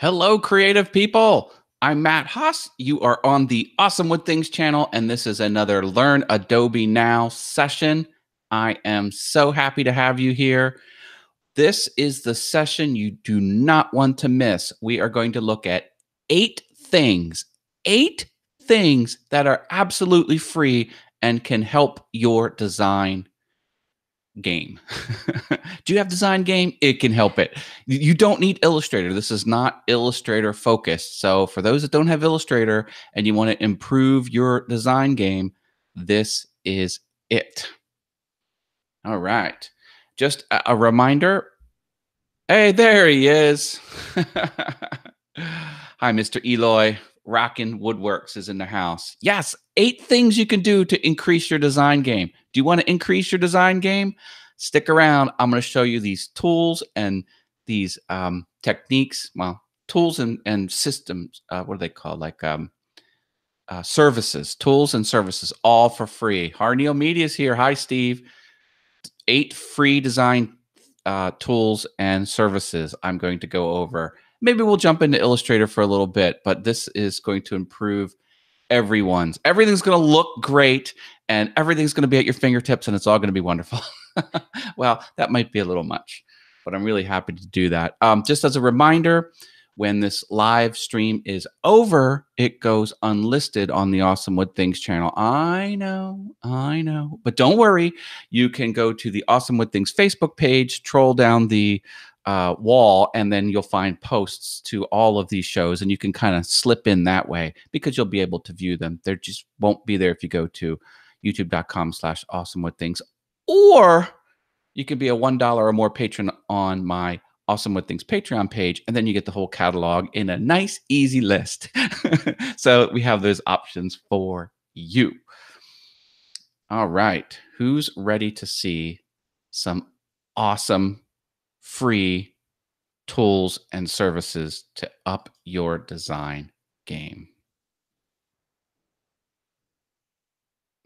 Hello, creative people. I'm Matt Haas. You are on the Awesome with Things channel, and this is another Learn Adobe Now session. I am so happy to have you here. This is the session you do not want to miss. We are going to look at eight things that are absolutely free and can help your design game. Do you have design game? It can help it. You don't need Illustrator. This is not Illustrator focused. So for those that don't have Illustrator and you want to improve your design game, this is it. All right. Just a reminder. Hey, there he is. Hi, Mr. Eloy. Rockin' Woodworks is in the house. Yes, 8 things you can do to increase your design game. Do you want to increase your design game? Stick around. I'm going to show you these tools and these techniques. Well, tools and systems. What are they called? Like services, tools and services, all for free. Harneal Media is here. Hi, Steve. 8 free design tools and services I'm going to go over. Maybe we'll jump into Illustrator for a little bit, but this is going to improve everything's going to look great and everything's going to be at your fingertips and it's all going to be wonderful. Well, that might be a little much, but I'm really happy to do that. Just as a reminder, when this live stream is over, it goes unlisted on the Awesome Wood Things channel. I know, but don't worry. You can go to the Awesome Wood Things Facebook page, troll down the wall, and then you'll find posts to all of these shows, and you can kind of slip in that way because you'll be able to view them. They just won't be there if you go to youtube.com/awesomewoodthings, or you can be a $1 or more patron on my Awesome Wood Things Patreon page, and then you get the whole catalog in a nice, easy list. So we have those options for you. All right. Who's ready to see some awesome free tools and services to up your design game?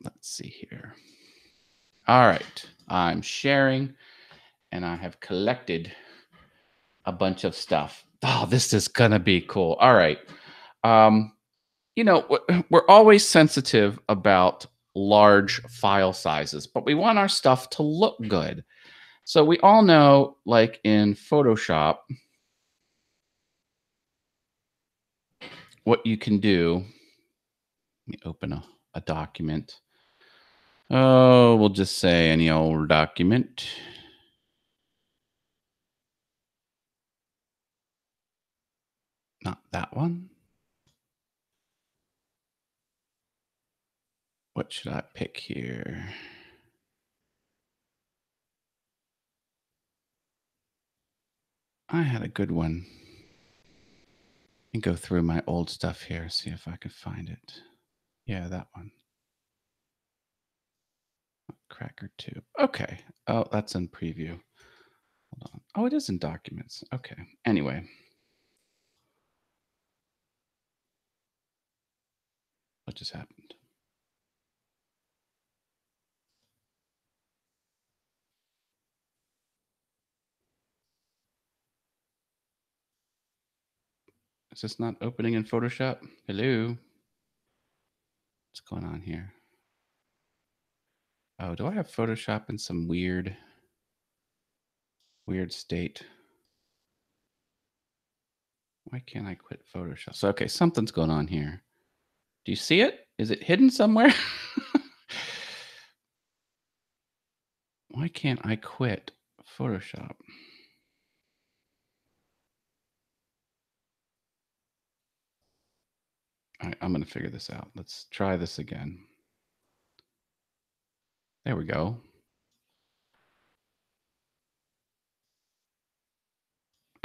Let's see here. All right. I'm sharing, and I have collected a bunch of stuff. Oh, this is gonna be cool. All right. We're always sensitive about large file sizes, but we want our stuff to look good. So we all know, like in Photoshop, what you can do. Let me open a document. Oh, we'll just say any old document. Not that one. What should I pick here? I had a good one. And go through my old stuff here, see if I can find it. Yeah, that one. Cracker tube. Okay. Oh, that's in preview. Hold on. Oh, it is in documents. Okay. Anyway. What just happened? Is this not opening in Photoshop? Hello? What's going on here? Oh, do I have Photoshop in some weird state? Why can't I quit Photoshop? So, okay, something's going on here. Do you see it? Is it hidden somewhere? Why can't I quit Photoshop? All right, I'm going to figure this out. Let's try this again. There we go.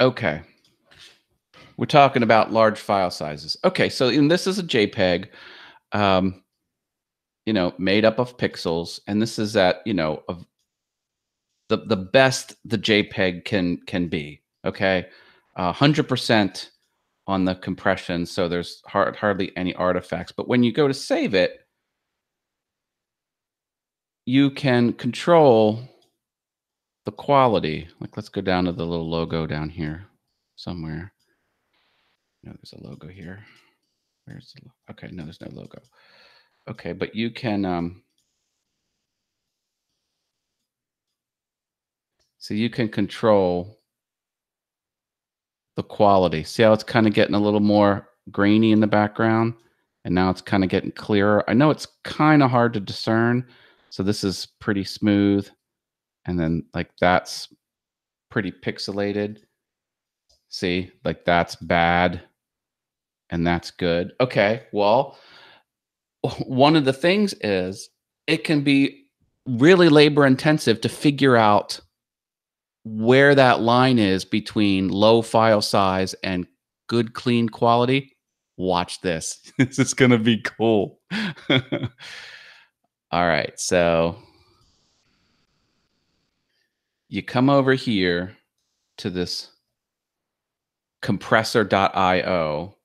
Okay. We're talking about large file sizes. Okay, so this is a JPEG, made up of pixels, and this is at of the best the JPEG can be. Okay, 100% on the compression, so there's hardly any artifacts. But when you go to save it, you can control the quality. Like, let's go down to the little logo down here somewhere. No, there's a logo here. Where's the okay? No, there's no logo. Okay, but you can so you can control the quality. See how it's kind of getting a little more grainy in the background, and now it's kind of getting clearer. I know it's kind of hard to discern, so this is pretty smooth, and then like that's pretty pixelated. See, like that's bad and that's good. Okay, well, one of the things is it can be really labor intensive to figure out where that line is between low file size and good clean quality. Watch this. This is going to be cool. All right, so you come over here to this compressor.io.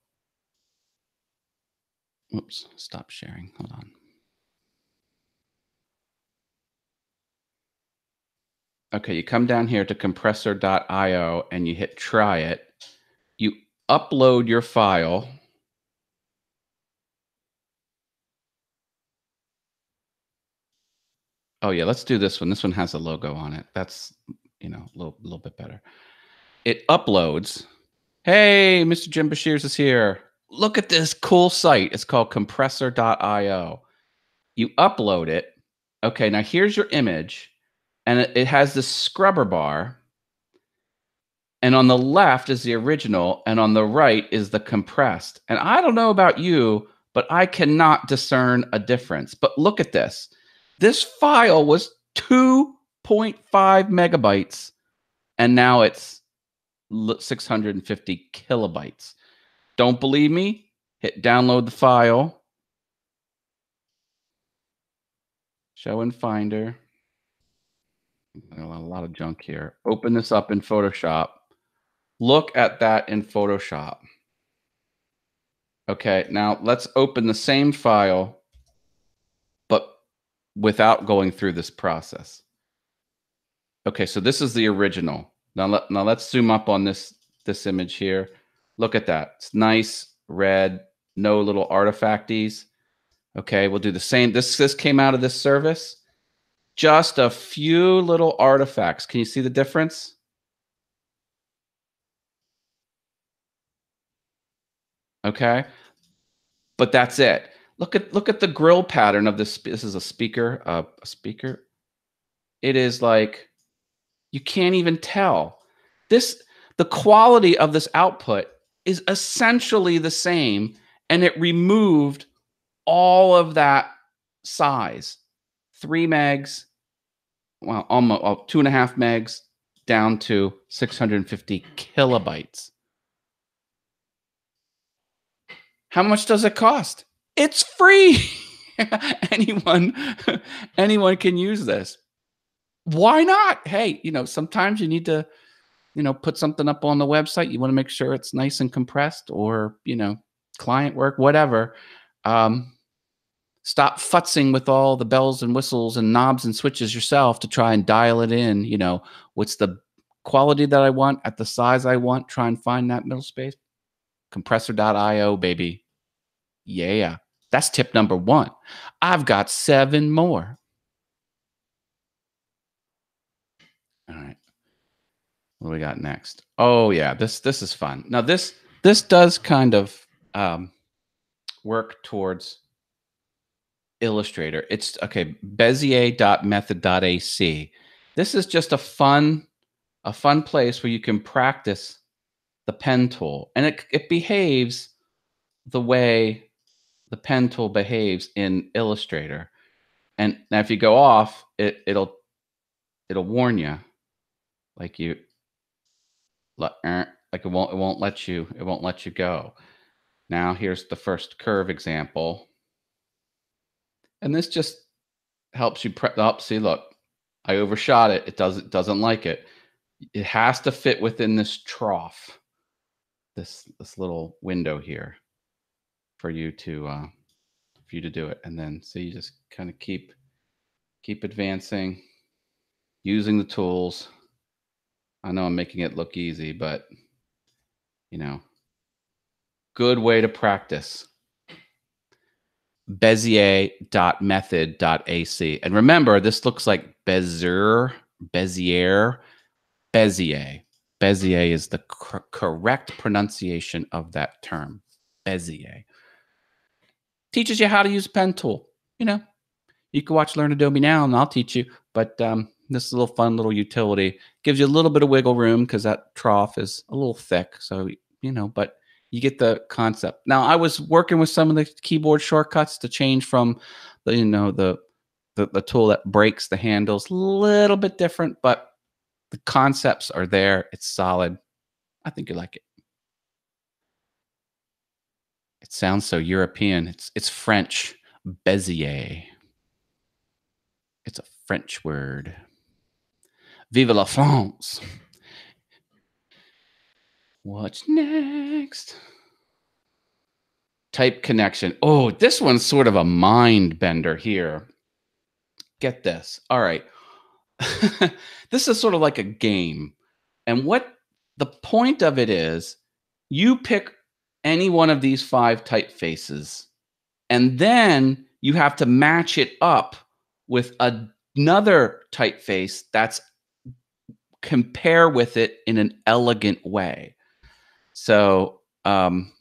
Oops, stop sharing. Hold on. Okay, you come down here to compressor.io and you hit try it. You upload your file. Oh yeah, let's do this one. This one has a logo on it. That's, a little bit better. It uploads. Hey, Mr. Jim Bashirs is here. Look at this cool site. It's called compressor.io. You upload it. Okay, now here's your image, and it has this scrubber bar. And on the left is the original, and on the right is the compressed. And I don't know about you, but I cannot discern a difference. But look at this. This file was 2.5 megabytes, and now it's 650 kilobytes. Don't believe me? Hit download the file. Show in Finder. A lot of junk here. Open this up in Photoshop. Look at that in Photoshop. Okay, now let's open the same file, but without going through this process. Okay, so this is the original. Now let's zoom up on this image here. Look at that. It's nice, red, no little artifacties. Okay, we'll do the same. This came out of this service. Just a few little artifacts. Can you see the difference? Okay, but that's it. Look at the grill pattern of this. This is a speaker. A speaker. It is like you can't even tell. The quality of this output is essentially the same, and it removed all of that size. 3 megs, well, almost 2.5 megs down to 650 kilobytes. How much does it cost? It's free. anyone anyone can use this. Why not? Hey, sometimes you need to, put something up on the website. You want to make sure it's nice and compressed, or, client work, whatever. Stop futzing with all the bells and whistles and knobs and switches yourself to try and dial it in. What's the quality that I want at the size I want? Try and find that middle space. Compressor.io, baby. Yeah. That's tip number 1. I've got 7 more. All right. What do we got next? Oh yeah, this is fun. Now this does kind of work towards Illustrator. It's okay, Bezier.method.ac. This is just a fun place where you can practice the pen tool, and it behaves the way the pen tool behaves in Illustrator. And now if you go off, it'll warn you, like like it won't let you go. Now here's the first curve example, and this just helps you see, look, I overshot it. It doesn't like it. It has to fit within this trough, this little window here, for you to do it. And then so you just kind of keep advancing, using the tools. I know I'm making it look easy, but Good way to practice. Bezier.method.ac. And remember, this looks like Bezier. Bezier. Bezier. Bezier is the correct pronunciation of that term. Bezier. Teaches you how to use a pen tool. You know, you can watch Learn Adobe Now and I'll teach you. But this little fun little utility gives you a little bit of wiggle room because that trough is a little thick. So, you know, but you get the concept. Now, I was working with some of the keyboard shortcuts to change from the, you know, the tool that breaks the handles. A little bit different, but the concepts are there. It's solid. I think you like it. It sounds so European. It's French. Bezier. It's a French word. Vive la France. What's next? Type connection. Oh, this one's sort of a mind bender here. Get this. All right. This is sort of like a game. And what the point of it is, you pick any one of these 5 typefaces, and then you have to match it up with another typeface that's compare with it in an elegant way. So, you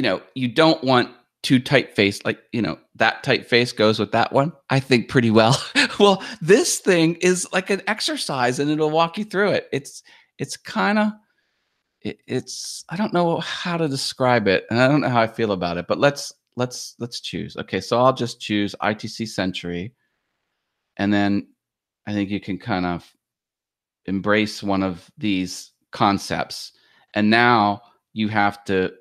know, you don't want 2 typeface, like, you know, that typeface goes with that one, I think pretty well. Well, this thing is like an exercise and it'll walk you through it. It's kind of, it's, I don't know how to describe it and I don't know how I feel about it, but let's choose. Okay. So I'll just choose ITC Century. And then I think you can kind of embrace one of these concepts. And now you have to,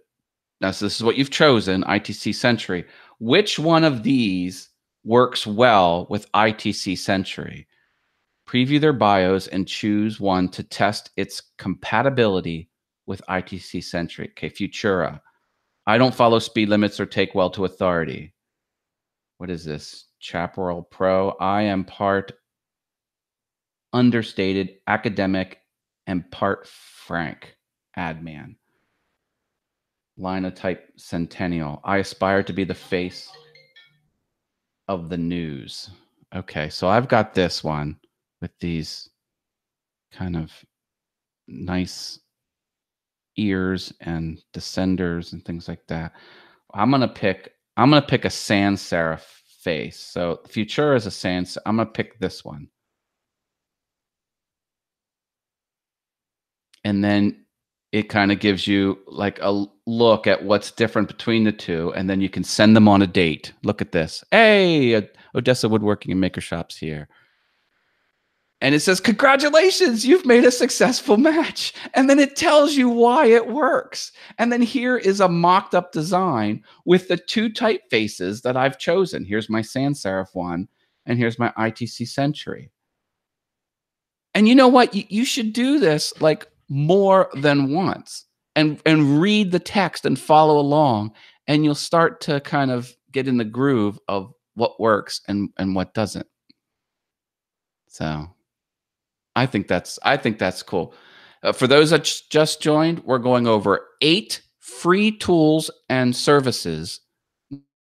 now, so this is what you've chosen, ITC Century. Which one of these works well with ITC Century? Preview their bios and choose one to test its compatibility with ITC Century. Okay, Futura. I don't follow speed limits or take well to authority. What is this? Chaparral Pro. I am part understated, academic, and part frank. Adman. Linotype Centennial. I aspire to be the face of the news. Okay, so I've got this one with these kind of nice ears and descenders and things like that. I'm gonna pick a sans serif face. So Futura is a sans. I'm gonna pick this one, and then it kind of gives you like a look at what's different between the two, and then you can send them on a date. Look at this. Hey, Odessa Woodworking and Maker Shops here. And it says, congratulations, you've made a successful match. And then it tells you why it works. And then here is a mocked up design with the 2 typefaces that I've chosen. Here's my sans serif one, and here's my ITC Century. And you know what? You should do this like more than once and read the text and follow along, and you'll start to kind of get in the groove of what works and what doesn't. So I think that's cool. For those that just joined, we're going over 8 free tools and services,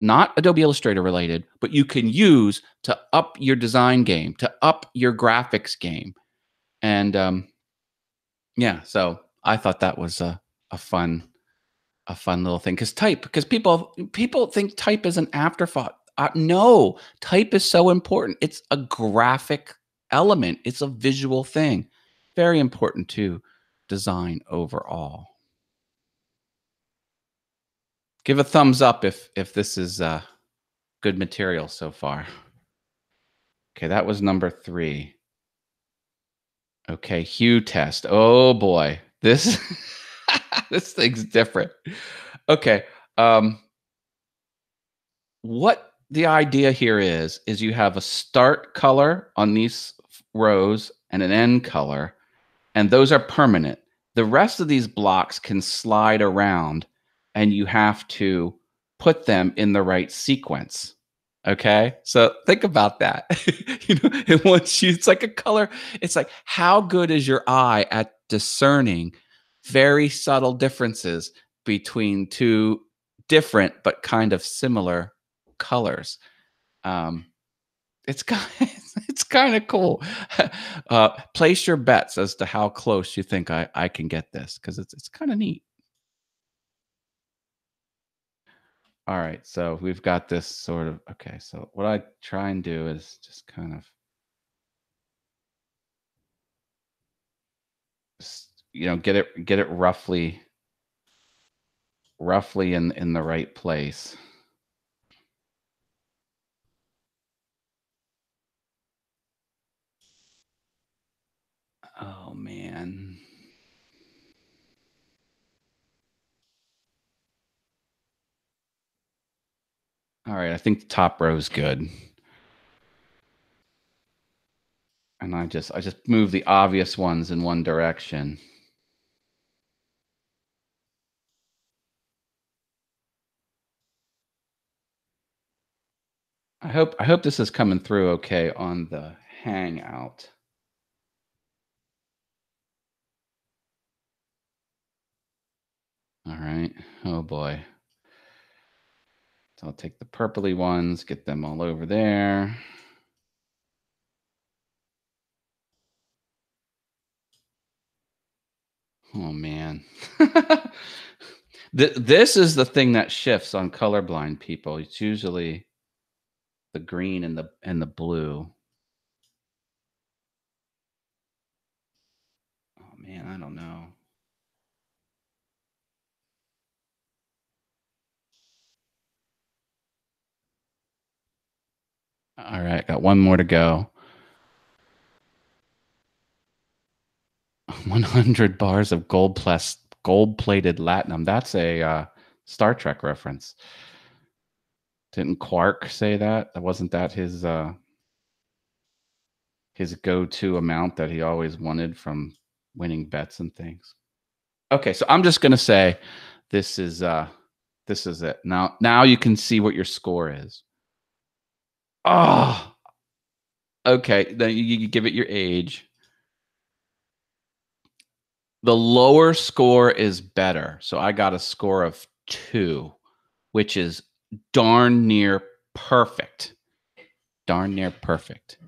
not Adobe Illustrator related, but you can use to up your design game, to up your graphics game. And yeah, so I thought that was a fun little thing because people think type is an afterthought. No, type is so important. It's a graphic element. It's a visual thing. Very important to design overall. Give a thumbs up if this is good material so far. Okay, that was number 3. Okay, hue test. Oh boy, this this thing's different. Okay, what the idea here is you have a start color on these rows and an end color, and those are permanent. The rest of these blocks can slide around, and you have to put them in the right sequence. Okay, so think about that. You know, and once it's like a color. It's like, how good is your eye at discerning very subtle differences between two different but kind of similar colors. Um, it's kind it's kind of cool. Place your bets as to how close you think I can get this because it's kind of neat. All right, so we've got this sort of okay. So what I try and do is just kind of get it roughly in the right place. Oh man. All right, I think the top row is good. And I just move the obvious ones in one direction. I hope this is coming through okay on the Hangout. All right. Oh boy. So I'll take the purpley ones, get them all over there. Oh man. This is the thing that shifts on colorblind people. It's usually the green and the blue. Oh man, I don't know. All right, got one more to go. 100 bars of gold-plated latinum. That's a Star Trek reference. Didn't Quark say that? Wasn't that his go-to amount that he always wanted from winning bets and things? Okay, so I'm just gonna say this is it. Now you can see what your score is. Oh, okay. Then you give it your age. The lower score is better. So I got a score of 2, which is darn near perfect. Darn near perfect.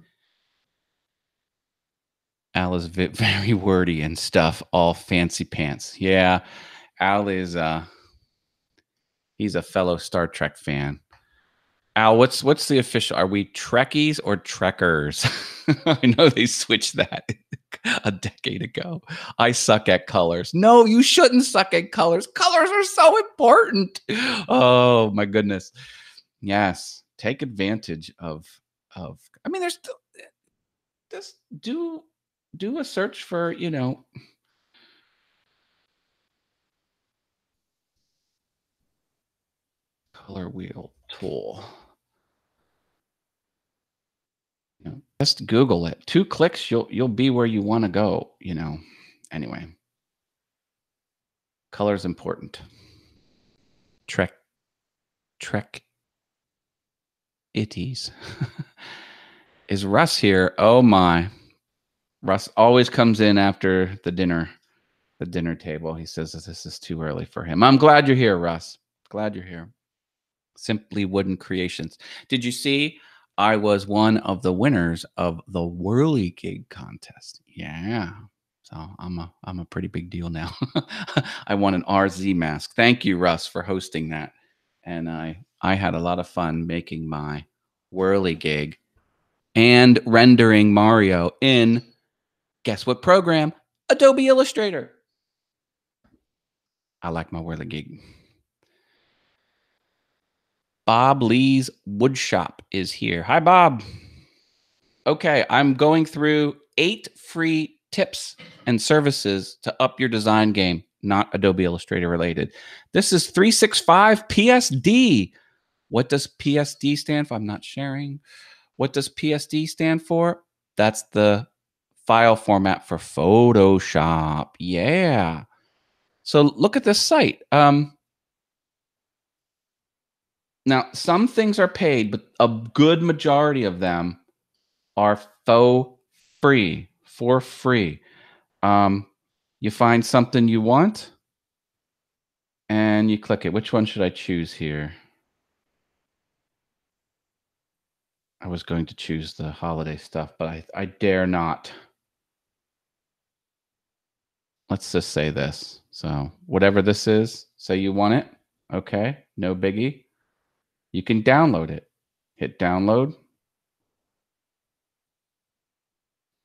Al is very wordy and stuff, all fancy pants. Yeah, Al is he's a fellow Star Trek fan. Al, what's the official? Are we Trekkies or Trekkers? I know they switched that a decade ago. I suck at colors. No, you shouldn't suck at colors. Colors are so important. Oh my goodness. Yes, take advantage of. I mean, there's still just do a search for color wheel tool. Just Google it. 2 clicks, you'll be where you want to go. Anyway, color is important. Trek itties. Is Russ here? Oh my. Russ always comes in after the dinner table. He says that this is too early for him. I'm glad you're here, Russ. Glad you're here. Simply Wooden Creations. Did you see I was one of the winners of the Whirligig contest? Yeah. So I'm a pretty big deal now. I won an RZ mask. Thank you, Russ, for hosting that. And I had a lot of fun making my Whirligig and rendering Mario in guess what program? Adobe Illustrator. I like my Whirligig. Bob Lee's Woodshop is here. Hi, Bob. Okay, I'm going through 8 free tips and services to up your design game, not Adobe Illustrator related. This is 365 PSD. What does PSD stand for? I'm not sharing. What does PSD stand for? That's the file format for Photoshop. Yeah. So look at this site. Now, some things are paid, but a good majority of them are for free. Um, you find something you want, And you click it. Which one should I choose here? I was going to choose the holiday stuff, but I dare not. Let's just say this. So whatever this is, say you want it. Okay, no biggie. You can download it. Hit download.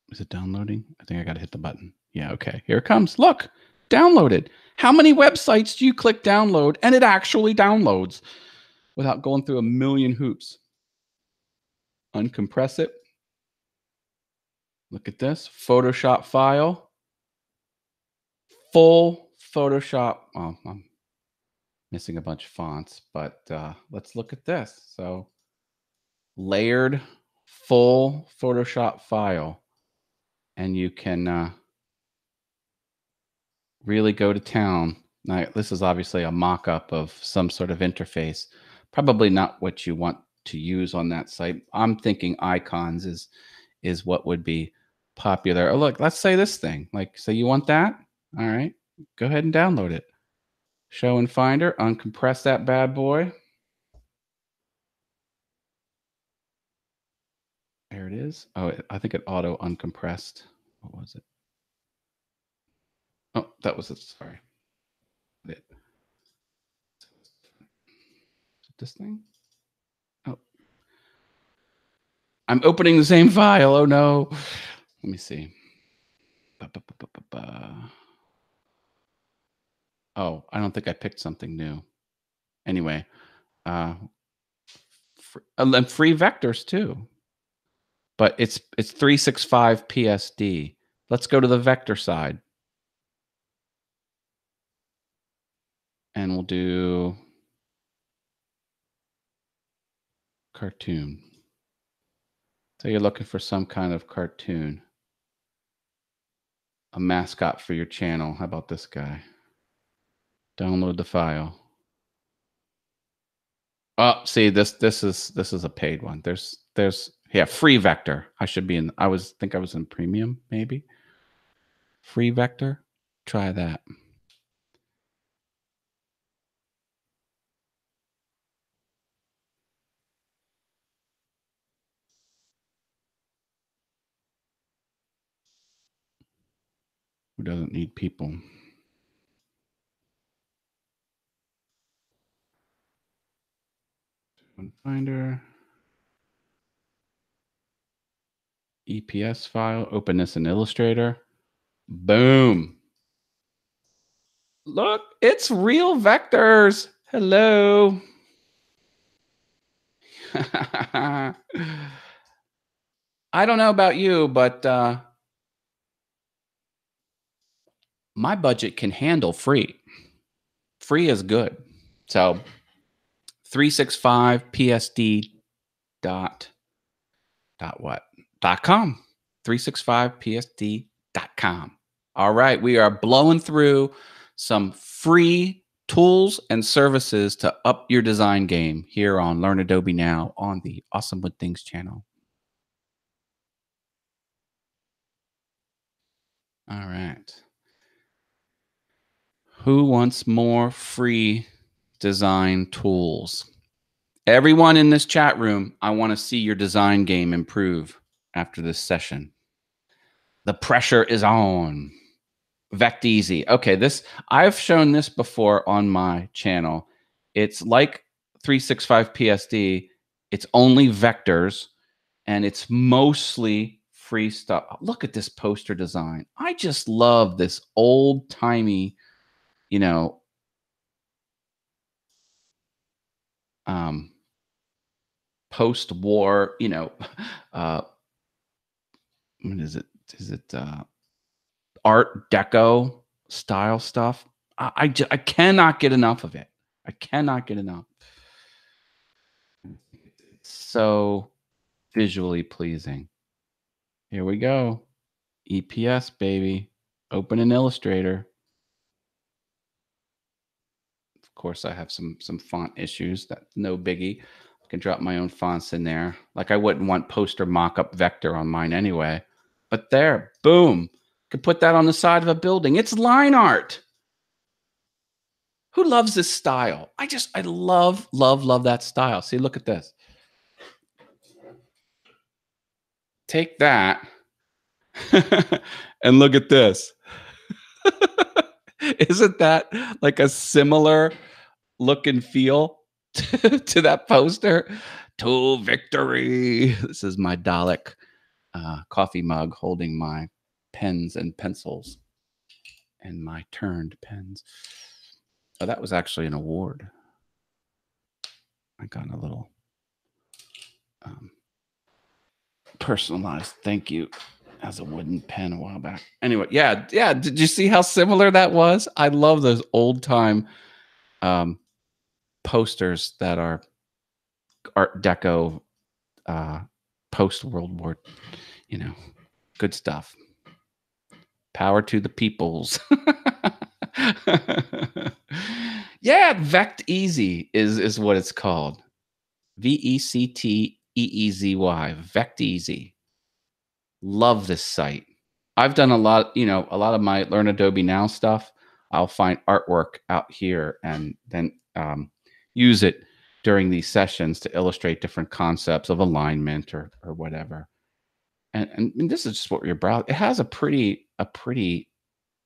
Is it downloading? I think I got to hit the button. Yeah, okay. Here it comes. Look, downloaded. How many websites do you click download and it actually downloads without going through a million hoops? Uncompress it. Look at this. Photoshop file. Full Photoshop. Oh, I'm missing a bunch of fonts, but let's look at this. So layered full Photoshop file. And you can really go to town. Now, this is obviously a mock-up of some sort of interface. Probably not what you want to use on that site. I'm thinking icons is what would be popular. Oh, look, let's say this thing. Like, so you want that? All right, go ahead and download it. Show in Finder, uncompress that bad boy. There it is. Oh, I think it auto uncompressed. What was it? Oh, that was it. Sorry. It. This thing? Oh, I'm opening the same file. Oh no. Let me see. Oh, I don't think I picked something new. Anyway, free vectors too. But it's 365 PSD. Let's go to the vector side. And we'll do cartoon. So you're looking for some kind of cartoon. A mascot for your channel. How about this guy? Download the file. Oh, see, this is a paid one. There's yeah, free vector. I should be in. I think I was in premium, maybe. Free vector. Try that. Who doesn't need people? Finder. EPS file. Open this in Illustrator. Boom. Look, it's real vectors. Hello. I don't know about you, but my budget can handle free. Free is good. So 365 PSD dot what? .com. 365 PSD.com. All right, we are blowing through some free tools and services to up your design game here on Learn Adobe Now on the Awesome Wood Things channel. All right. Who wants more free design tools? Everyone in this chat room, I want to see your design game improve after this session. The pressure is on. Vect Easy. Okay, I've shown this before on my channel. It's like 365 PSD. It's only vectors, and it's mostly free stuff. Look at this poster design. I just love this old-timey, post-war, what is it? Is it Art Deco style stuff? I cannot get enough of it. I cannot get enough. It's so visually pleasing. Here we go. EPS, baby. Open an Illustrator. Of course, I have some font issues. That's no biggie. I can drop my own fonts in there. Like I wouldn't want poster mock-up vector on mine anyway. But there, boom. Could put that on the side of a building. It's line art. Who loves this style? I love that style. See, look at this. Take that and look at this. Isn't that like a similar look and feel to that poster? To victory. This is my Dalek coffee mug holding my pens and pencils and my turned pens. Oh, that was actually an award. I got a little personalized thank you as a wooden pen a while back. Anyway, yeah. Did you see how similar that was? I love those old time posters that are Art Deco, post World War. Good stuff. Power to the peoples. Yeah, Vect Easy is what it's called. VECTEEZY. Vect Easy. Love this site. I've done a lot of my Learn Adobe Now stuff. I'll find artwork out here and then use it during these sessions to illustrate different concepts of alignment or whatever. And this is just what your browser. It has a pretty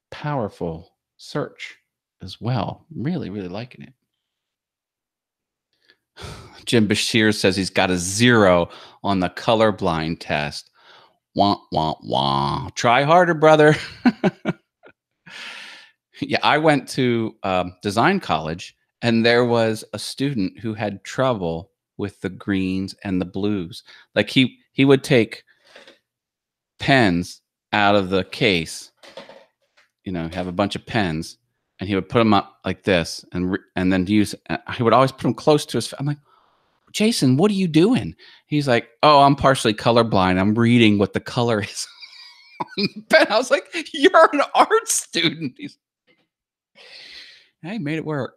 powerful search as well. Really, really liking it. Jim Bashir says he's got a 0 on the colorblind test. Wah, wah, wah. Try harder, brother. Yeah, I went to design college, and there was a student who had trouble with the greens and the blues. Like he would take pens out of the case, have a bunch of pens, and he would put them up like this, and then use. He would always put them close to his. I'm like, Jason, what are you doing? He's like, oh, I'm partially colorblind. I'm reading what the color is on the pen. I was like, you're an art student. Hey, made it work.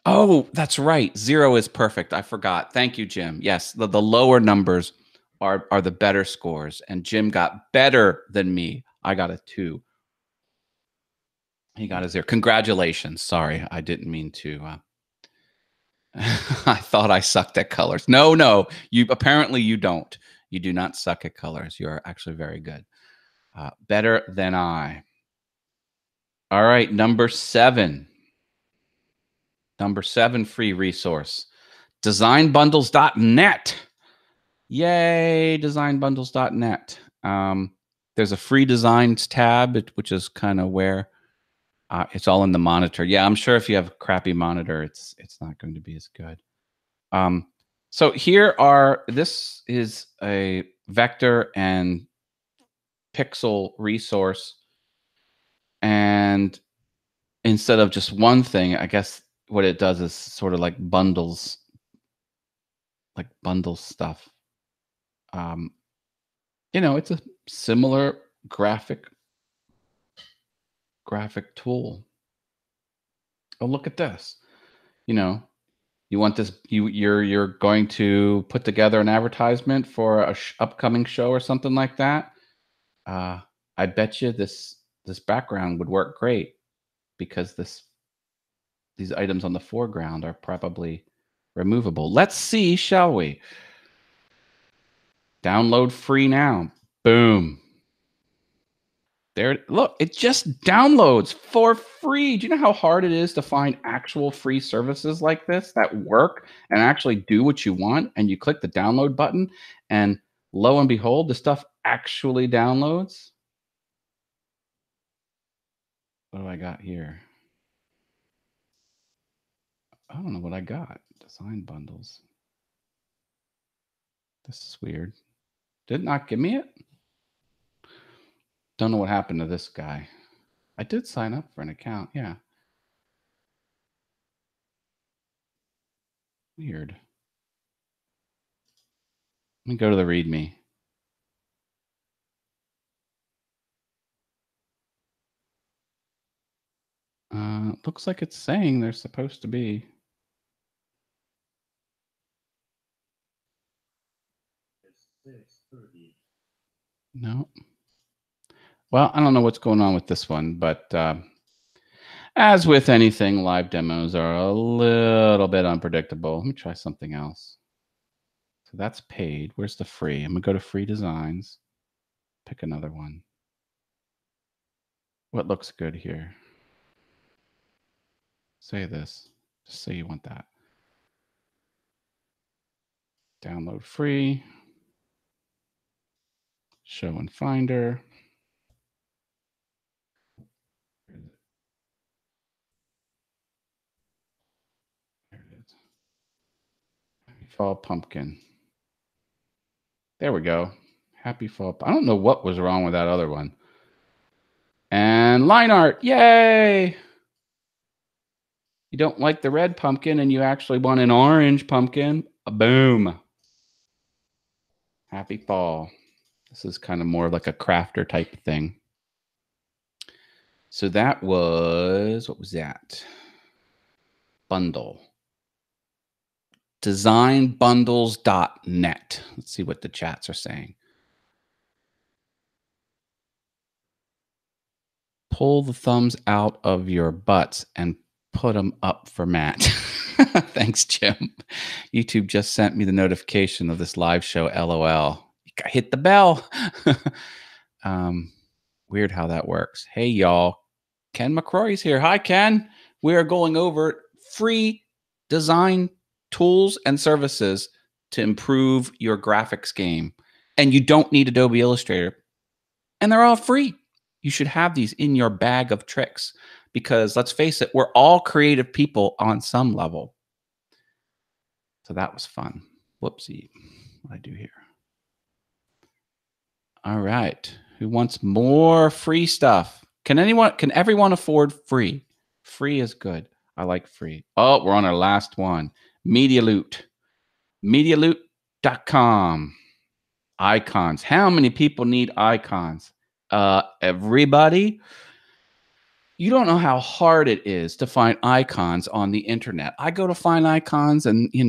Oh, that's right. 0 is perfect. I forgot. Thank you, Jim. Yes, the lower numbers are the better scores, and Jim got better than me. I got a 2. He got a 0. Congratulations. Sorry, I didn't mean to. I thought I sucked at colors. No, you don't. You do not suck at colors. You are actually very good. Better than I. All right, number 7. Number 7 free resource. Designbundles.net. Yay, designbundles.net. There's a free designs tab, which is kind of where it's all in the monitor. Yeah, I'm sure if you have a crappy monitor, it's not going to be as good. So this is a vector and pixel resource. And instead of just one thing, I guess what it does is sort of like bundles stuff. It's a similar graphic tool. Oh, look at this. You want this, you're going to put together an advertisement for a upcoming show or something like that. I bet you this background would work great because these items on the foreground are probably removable. Let's see, shall we? Download free now. Boom. There, look, it just downloads for free. Do you know how hard it is to find actual free services like this that work and actually do what you want? And you click the download button, and lo and behold, the stuff actually downloads. What do I got here? I don't know what I got. Design bundles. This is weird. Did it not give me it? Don't know what happened to this guy. I did sign up for an account. Yeah. Weird. Let me go to the README. Looks like it's saying they're supposed to be. No. Well, I don't know what's going on with this one, but as with anything, live demos are a little bit unpredictable. Let me try something else. So that's paid. Where's the free? I'm going to go to free designs. Pick another one. What looks good here? Say this. Just say you want that. Download free. Show in Finder. There it is. Happy Fall Pumpkin. There we go. Happy Fall. I don't know what was wrong with that other one. And line art. Yay! You don't like the red pumpkin and you actually want an orange pumpkin. Boom. Happy fall. This is kind of more like a crafter type thing. So that was, what was that? Bundle. Designbundles.net. Let's see what the chats are saying. Pull the thumbs out of your butts and put them up for Matt. Thanks, Jim. YouTube just sent me the notification of this live show. LOL. Hit the bell. Weird how that works. Hey, y'all. Ken McCrory's here. Hi, Ken. We are going over free design tools and services to improve your graphics game. And you don't need Adobe Illustrator. And they're all free. You should have these in your bag of tricks because let's face it, we're all creative people on some level. So that was fun. Whoopsie. What do I do here? All right. Who wants more free stuff? Can everyone afford free? Free is good. I like free. Oh, we're on our last one. Media Loot. MediaLoot.com. Icons. How many people need icons? Everybody. You don't know how hard it is to find icons on the internet. I go to find icons and you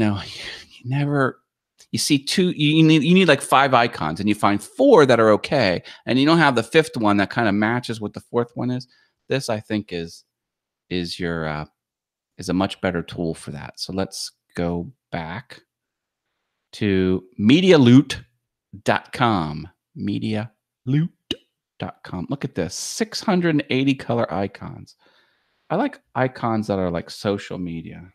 see you need like 5 icons and you find 4 that are okay. And you don't have the 5th one that kind of matches what the 4th one is. This I think is a much better tool for that. So let's go back to MediaLoot.com. MediaLoot.com. Look at this, 680 color icons. I like icons that are like social media.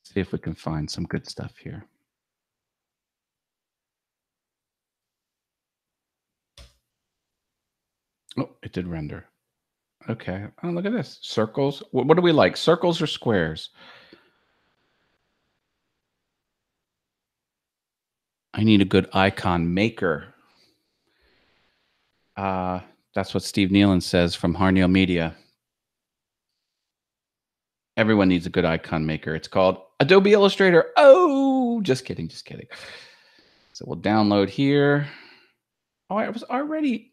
See if we can find some good stuff here. Oh, it did render. Okay. Oh, look at this. Circles. What do we like? Circles or squares? I need a good icon maker. That's what Steve Nealon says from Harnell Media. Everyone needs a good icon maker. It's called Adobe Illustrator. Oh, just kidding. Just kidding. So we'll download here. Oh, I was already...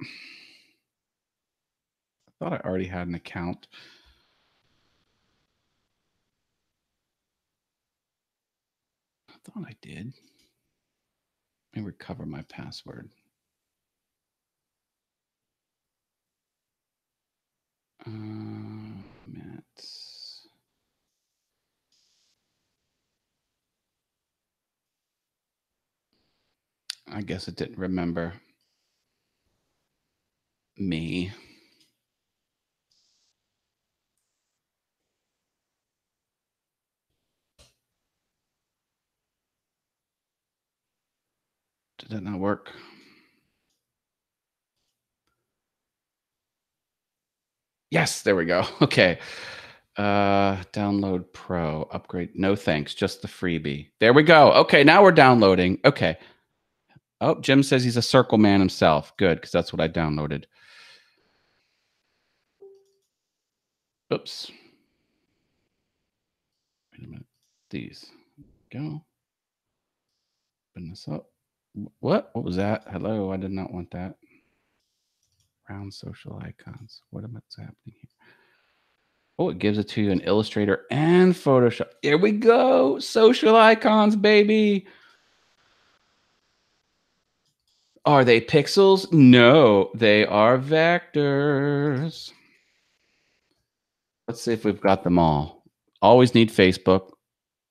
I thought I already had an account. I thought I did. Let me recover my password. Matt. I guess it didn't remember me. Did that not work? Yes, there we go. Okay. Download Pro, upgrade. No thanks, just the freebie. There we go. Okay, now we're downloading. Okay. Oh, Jim says he's a circle man himself. Good, because that's what I downloaded. Oops. Wait a minute. These. Go. Open this up. What? What was that? Hello, I did not want that. Round social icons. What's happening here? Oh, it gives it to you in Illustrator and Photoshop. Here we go. Social icons, baby. Are they pixels? No, they are vectors. Let's see if we've got them all. Always need Facebook.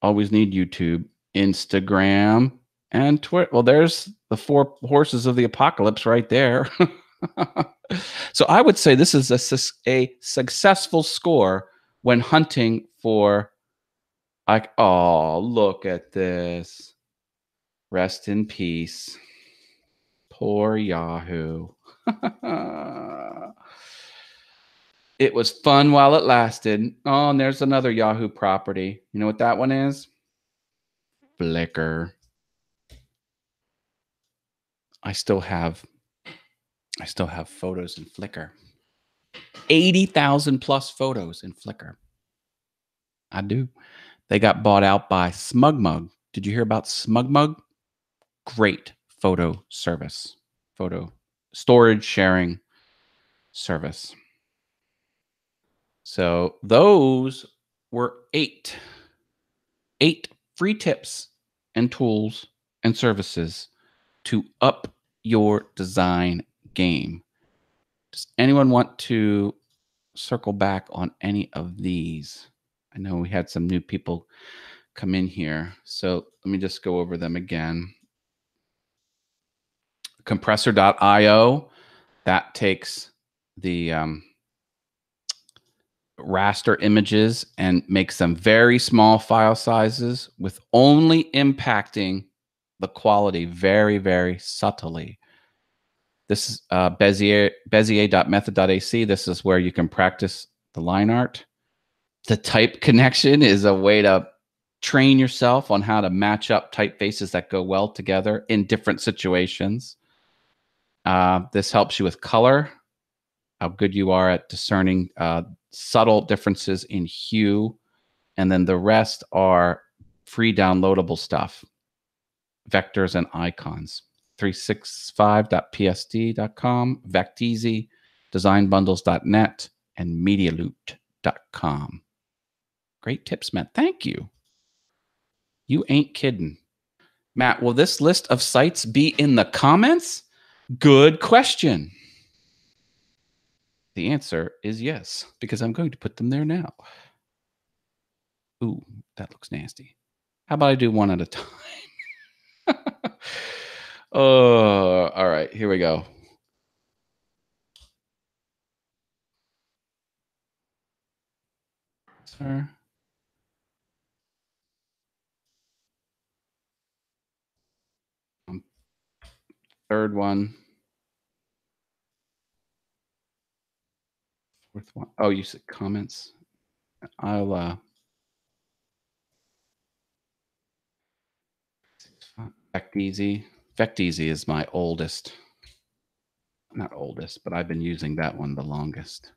Always need YouTube, Instagram, and Twitter. Well, there's the four horses of the apocalypse right there. So I would say this is a successful score when hunting for, like, oh, look at this. Rest in peace. Poor Yahoo. It was fun while it lasted. Oh, and there's another Yahoo property. You know what that one is? Flickr. I still have photos in Flickr. 80,000 plus photos in Flickr. I do. They got bought out by SmugMug. Did you hear about SmugMug? Great photo service, photo storage sharing service. So those were eight free tips and tools and services to up your design game. Does anyone want to circle back on any of these? I know we had some new people come in here, so let me just go over them again. Compressor.io, that takes the raster images and makes them very small file sizes with only impacting the quality very, very subtly. This is Bezier.method.ac. This is where you can practice the line art. The type connection is a way to train yourself on how to match up typefaces that go well together in different situations. This helps you with color, how good you are at discerning subtle differences in hue. And then the rest are free downloadable stuff, vectors and icons. 365.psd.com, Vecteezy, designbundles.net, and medialoot.com. Great tips, Matt. Thank you. You ain't kidding. Matt, will this list of sites be in the comments? Good question. The answer is yes, because I'm going to put them there now. Ooh, that looks nasty. How about I do one at a time? Oh, all right, here we go. Sir. Third one. Fourth one. Oh, you said comments. I'll Vecteezy. Vecteezy is my oldest. Not oldest, but I've been using that one the longest.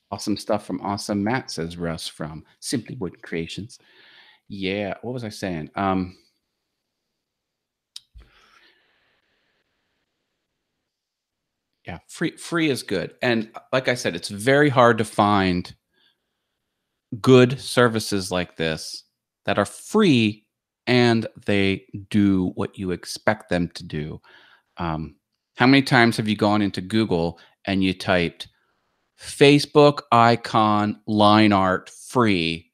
Awesome stuff from Awesome Matt, says Russ from Simply Wood Creations. Yeah, what was I saying? Yeah, free is good. And like I said, it's very hard to find good services like this that are free and they do what you expect them to do. How many times have you gone into Google and you typed Facebook icon line art free,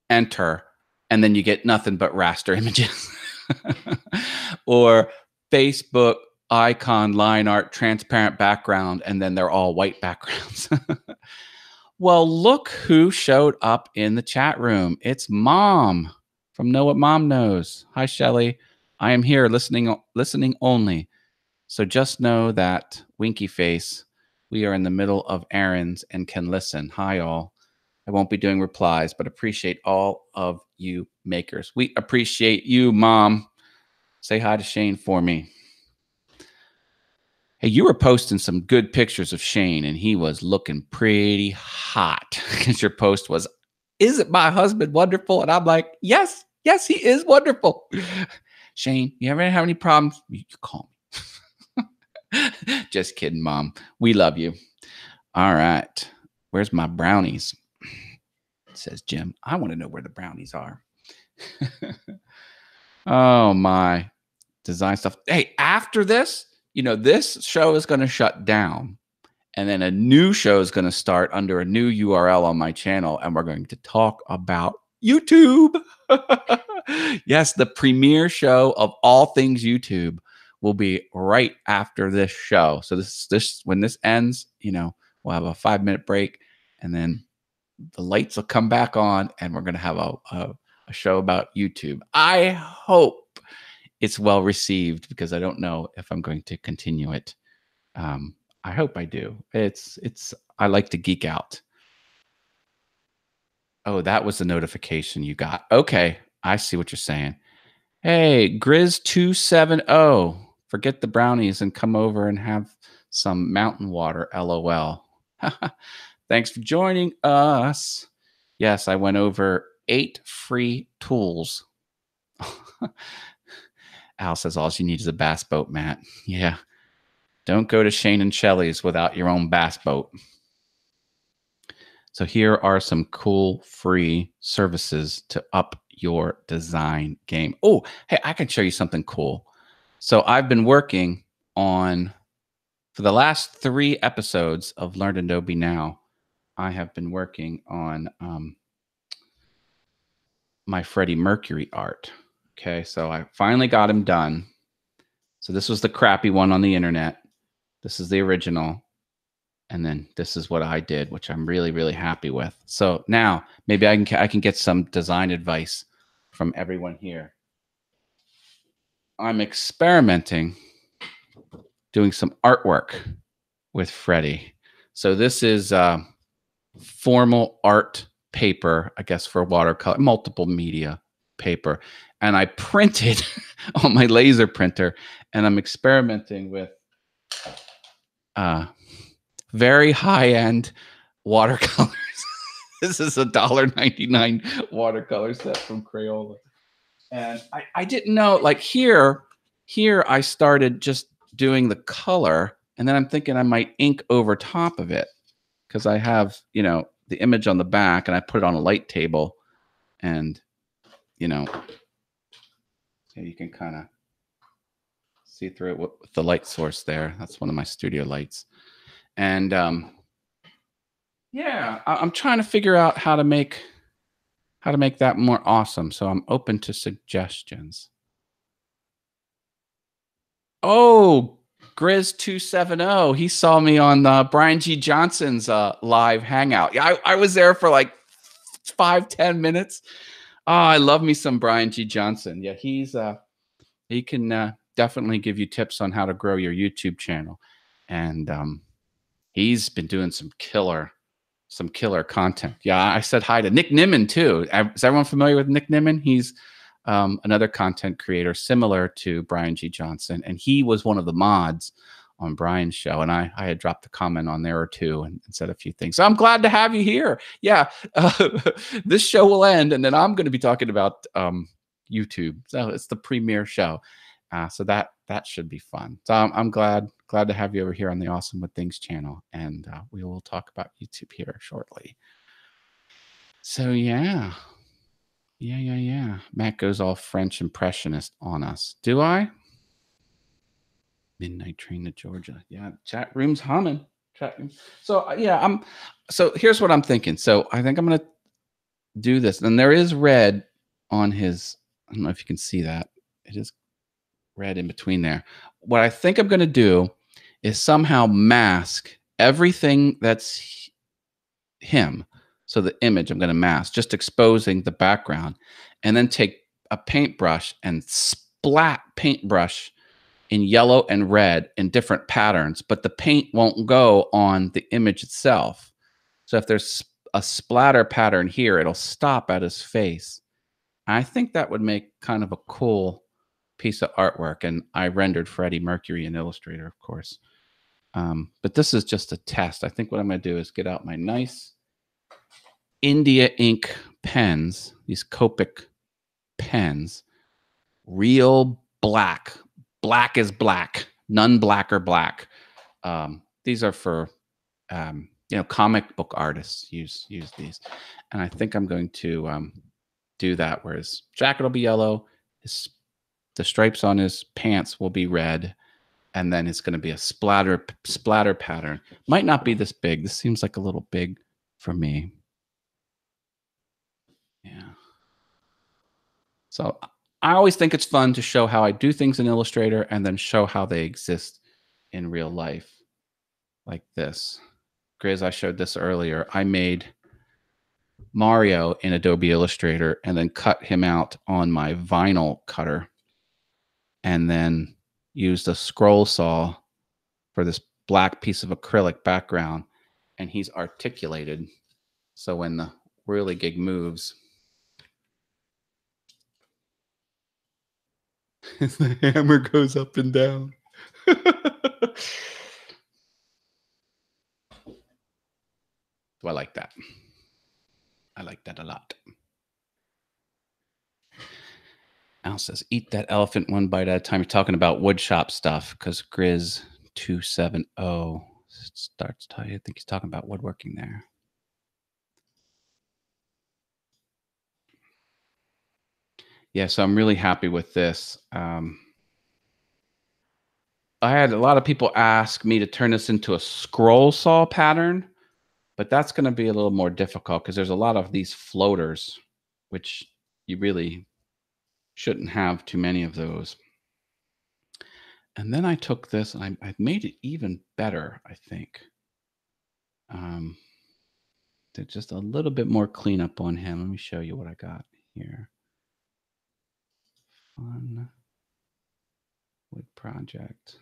enter, and then you get nothing but raster images? Or Facebook icon line art transparent background, and then they're all white backgrounds. Well, look who showed up in the chat room. It's Mom from Know What Mom Knows. Hi, Shelly. I am here listening only. So just know that, winky face, we are in the middle of errands and can listen. Hi, all. I won't be doing replies, but appreciate all of you makers. We appreciate you, Mom. Say hi to Shane for me. Hey, you were posting some good pictures of Shane, and he was looking pretty hot. Because your post was, "Isn't my husband wonderful?" And I'm like, yes, he is wonderful. Shane, you ever have any problems? You call me. Just kidding, Mom. We love you. All right. Where's my brownies? says Jim. I want to know where the brownies are. Oh, my. Design stuff. Hey, after this, this show is going to shut down. And then a new show is going to start under a new URL on my channel. And we're going to talk about YouTube. Yes, the premiere show of all things YouTube will be right after this show. So this when this ends, we'll have a 5-minute break, and then the lights will come back on, and we're going to have a show about YouTube. I hope it's well received, because I don't know if I'm going to continue it. I hope I do. I like to geek out. Oh, that was the notification you got. Okay, I see what you're saying. Hey, Grizz270, forget the brownies and come over and have some mountain water, LOL. Thanks for joining us. Yes, I went over 8 free tools. Al says all you need is a bass boat, Matt. Yeah. Don't go to Shane and Shelley's without your own bass boat. So here are some cool free services to up your design game. Oh, hey, I can show you something cool. So I've been working on, for the last 3 episodes of Learn Adobe Now, I have been working on my Freddie Mercury art. Okay, so I finally got him done. So this was the crappy one on the internet. This is the original. And then this is what I did, which I'm really, really happy with. So now maybe I can get some design advice from everyone here. I'm experimenting doing some artwork with Freddie. So this is formal art paper, I guess, for watercolor, multiple media paper. And I printed on my laser printer, and I'm experimenting with very high-end watercolors. This is a $1.99 watercolor set from Crayola. And I didn't know, like here I started just doing the color, and then I'm thinking I might ink over top of it, because I have, the image on the back, and I put it on a light table, and, you can kind of see through it with the light source there. That's one of my studio lights. And yeah, I'm trying to figure out how to make that more awesome. So I'm open to suggestions. Oh, Grizz270, he saw me on Brian G. Johnson's live hangout. Yeah, I was there for like 5-10 minutes. Oh, I love me some Brian G. Johnson. Yeah, he can definitely give you tips on how to grow your YouTube channel. And he's been doing some killer content. Yeah, I said hi to Nick Nimmin too. Is everyone familiar with Nick Nimmin? He's another content creator similar to Brian G. Johnson, and he was one of the mods on Brian's show, and I had dropped a comment on there or two and said a few things. So I'm glad to have you here. Yeah, this show will end, and then I'm going to be talking about YouTube. So it's the premiere show. So that should be fun. So I'm glad to have you over here on the Awesome with Things channel, and we will talk about YouTube here shortly. So yeah. Matt goes all French impressionist on us. Do I? Midnight train to Georgia. Yeah, chat room's humming. Chat room. So yeah, so here's what I'm thinking. So I think I'm gonna do this, and there is red on his. I don't know if you can see that. It is red in between there. What I think I'm gonna do is somehow mask everything that's him. So the image I'm going to mask, just exposing the background, and then take a paintbrush and splat paintbrush in yellow and red in different patterns, but the paint won't go on the image itself. So if there's a splatter pattern here, it'll stop at his face. I think that would make kind of a cool piece of artwork. And I rendered Freddie Mercury in Illustrator, of course. But this is just a test. I think what I'm going to do is get out my nice India ink pens, these Copic pens, real black. Black is black. None blacker black. These are for comic book artists use these. And I think I'm going to do that, where his jacket will be yellow, the stripes on his pants will be red, and then it's going to be a splatter pattern. Might not be this big. This seems like a little big for me. Yeah. So I always think it's fun to show how I do things in Illustrator and then show how they exist in real life, like this. Grizz, I showed this earlier. I made Mario in Adobe Illustrator and then cut him out on my vinyl cutter, and then used a scroll saw for this black piece of acrylic background, and he's articulated. So when the whirligig moves, the hammer goes up and down. So I like that. I like that a lot. Al says, eat that elephant one bite at a time. You're talking about woodshop stuff, because Grizz 270 starts telling you. I think he's talking about woodworking there. Yeah, so I'm really happy with this. I had a lot of people ask me to turn this into a scroll saw pattern, but that's going to be a little more difficult because there's a lot of these floaters, which you really shouldn't have too many of those. And then I took this and I made it even better, I think. Did just a little bit more cleanup on him. Let me show you what I got here. Fun wood project.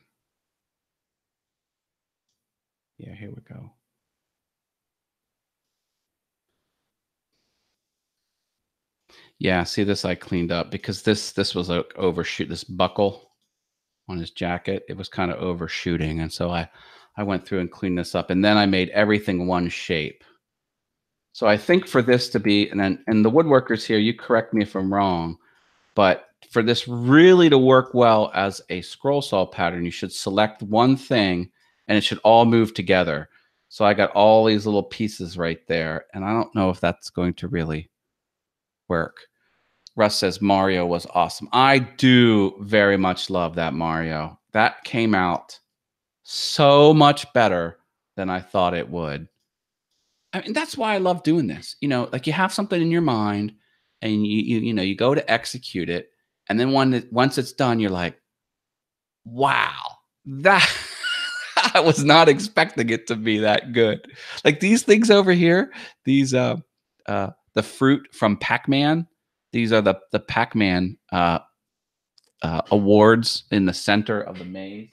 Yeah, here we go. Yeah, see, this I cleaned up because this was a overshoot. This buckle on his jacket, it was kind of overshooting, and so I went through and cleaned this up, and then I made everything one shape. So I think for this to be, and the woodworkers here, you correct me if I'm wrong, but for this really to work well as a scroll saw pattern, you should select one thing and it should all move together. So I got all these little pieces right there, and I don't know if that's going to really work. Russ says Mario was awesome. I do very much love that Mario. That came out so much better than I thought it would. I mean, that's why I love doing this. Like you have something in your mind and you go to execute it. And then once it's done, you're like, wow, that I was not expecting it to be that good. Like these things over here, these the fruit from Pac-Man. These are the Pac-Man awards in the center of the maze.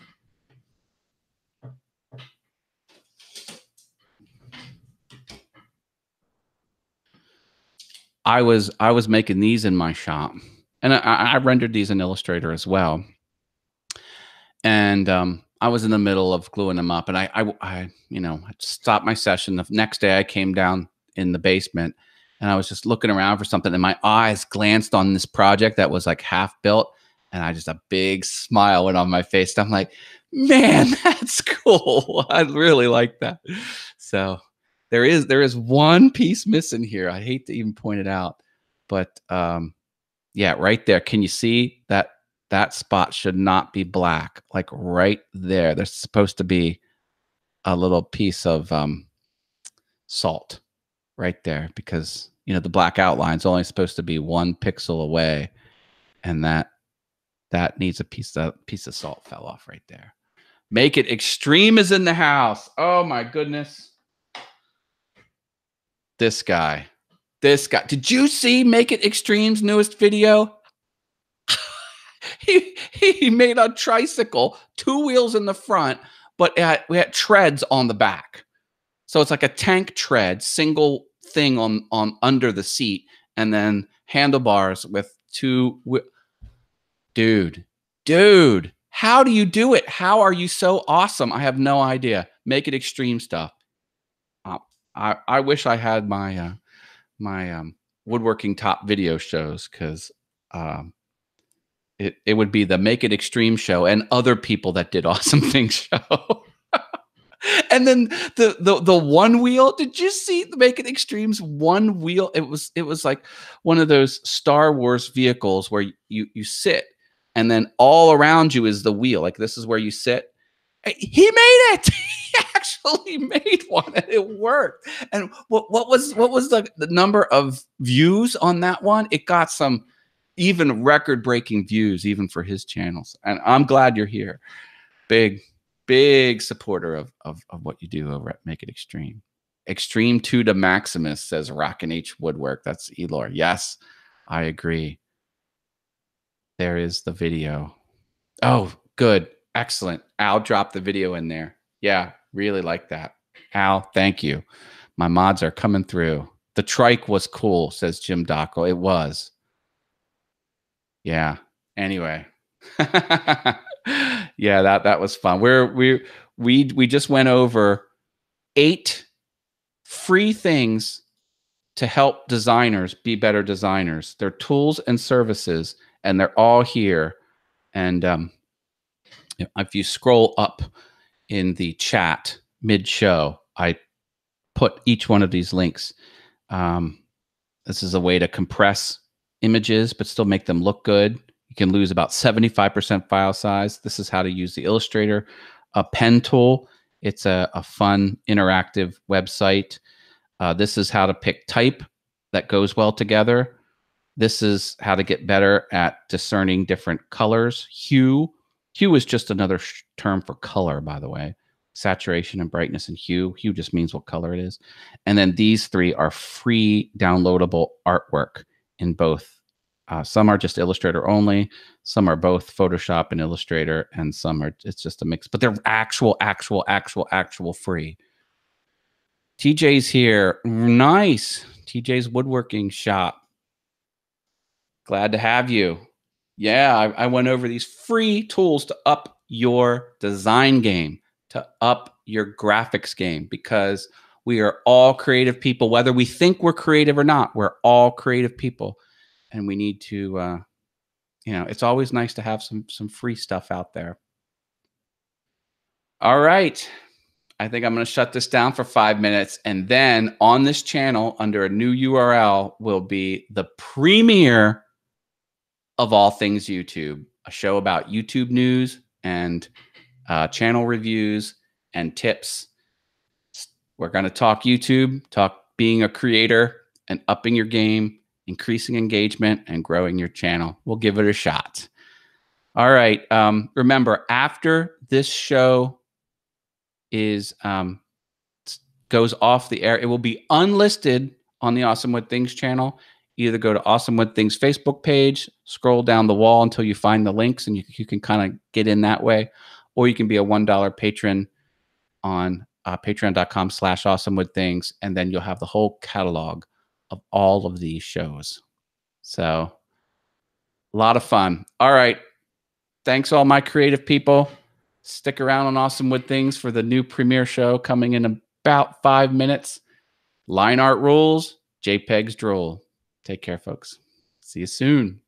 I was making these in my shop, and I rendered these in Illustrator as well. And I was in the middle of gluing them up, and I stopped my session. The next day, I came down in the basement, and I was just looking around for something, and my eyes glanced on this project that was like half built, and a big smile went on my face. I'm like, man, that's cool. I really like that. So there is one piece missing here. I hate to even point it out, but yeah, right there. Can you see that? That spot should not be black, like right there. There's supposed to be a little piece of salt right there, because the black outline is only supposed to be 1 pixel away, and that needs a piece of salt fell off right there. Make It Extreme is in the house. Oh my goodness. This guy. Did you see Make It Extreme's newest video? He made a tricycle, 2 wheels in the front, but we had treads on the back. So it's like a tank tread, single thing on under the seat, and then handlebars with 2. Dude, how do you do it? How are you so awesome? I have no idea. Make It Extreme stuff. I wish I had my woodworking top video shows, because it would be the Make It Extreme show and other people that did awesome things show. And then the one wheel. Did you see the Make It Extreme's one wheel? It was like one of those Star Wars vehicles where you sit, and then all around you is the wheel. Like this is where you sit. He made it. He actually made one, and it worked. And what was the number of views on that one? It got some even record-breaking views, even for his channels. And I'm glad you're here. Big supporter of what you do over at Make It Extreme. Extreme to the Maximus, says Rockin' H Woodwork. That's Elor. Yes, I agree. There is the video. Oh, good. Excellent. Al dropped the video in there. Yeah, really like that. Al, thank you. My mods are coming through. The trike was cool, says Jim Dockel. It was. Yeah. Anyway. Yeah, that was fun. We just went over 8 free things to help designers be better designers. They're tools and services, and they're all here. And if you scroll up in the chat mid-show, I put each one of these links. This is a way to compress images but still make them look good. You can lose about 75% file size. This is how to use the Illustrator pen tool. It's a fun interactive website. This is how to pick type that goes well together. This is how to get better at discerning different colors. Hue is just another term for color, by the way. Saturation and brightness and hue. Hue just means what color it is. And then these 3 are free downloadable artwork in both. Some are just Illustrator only. Some are both Photoshop and Illustrator, and some are, it's just a mix. But they're actual free. TJ's here. Nice. TJ's Woodworking Shop. Glad to have you. Yeah, I went over these free tools to up your design game, to up your graphics game, because we are all creative people. Whether we think we're creative or not, we're all creative people. And we need to, it's always nice to have some free stuff out there. All right. I think I'm going to shut this down for 5 minutes. And then on this channel, under a new URL, will be the premiere of all things YouTube, a show about YouTube news and channel reviews and tips. We're going to talk YouTube, talk being a creator and upping your game, increasing engagement, and growing your channel. We'll give it a shot. All right. Remember, after this show is goes off the air, it will be unlisted on the Awesome Wood Things channel. Either go to Awesome Wood Things Facebook page, scroll down the wall until you find the links, and you can kind of get in that way. Or you can be a $1 patron on patreon.com/awesomewoodthings, and then you'll have the whole catalog of all of these shows. So a lot of fun. All right. Thanks, all my creative people. Stick around on Awesome Wood Things for the new premiere show coming in about 5 minutes. Line art rules, JPEGs drool. Take care, folks. See you soon.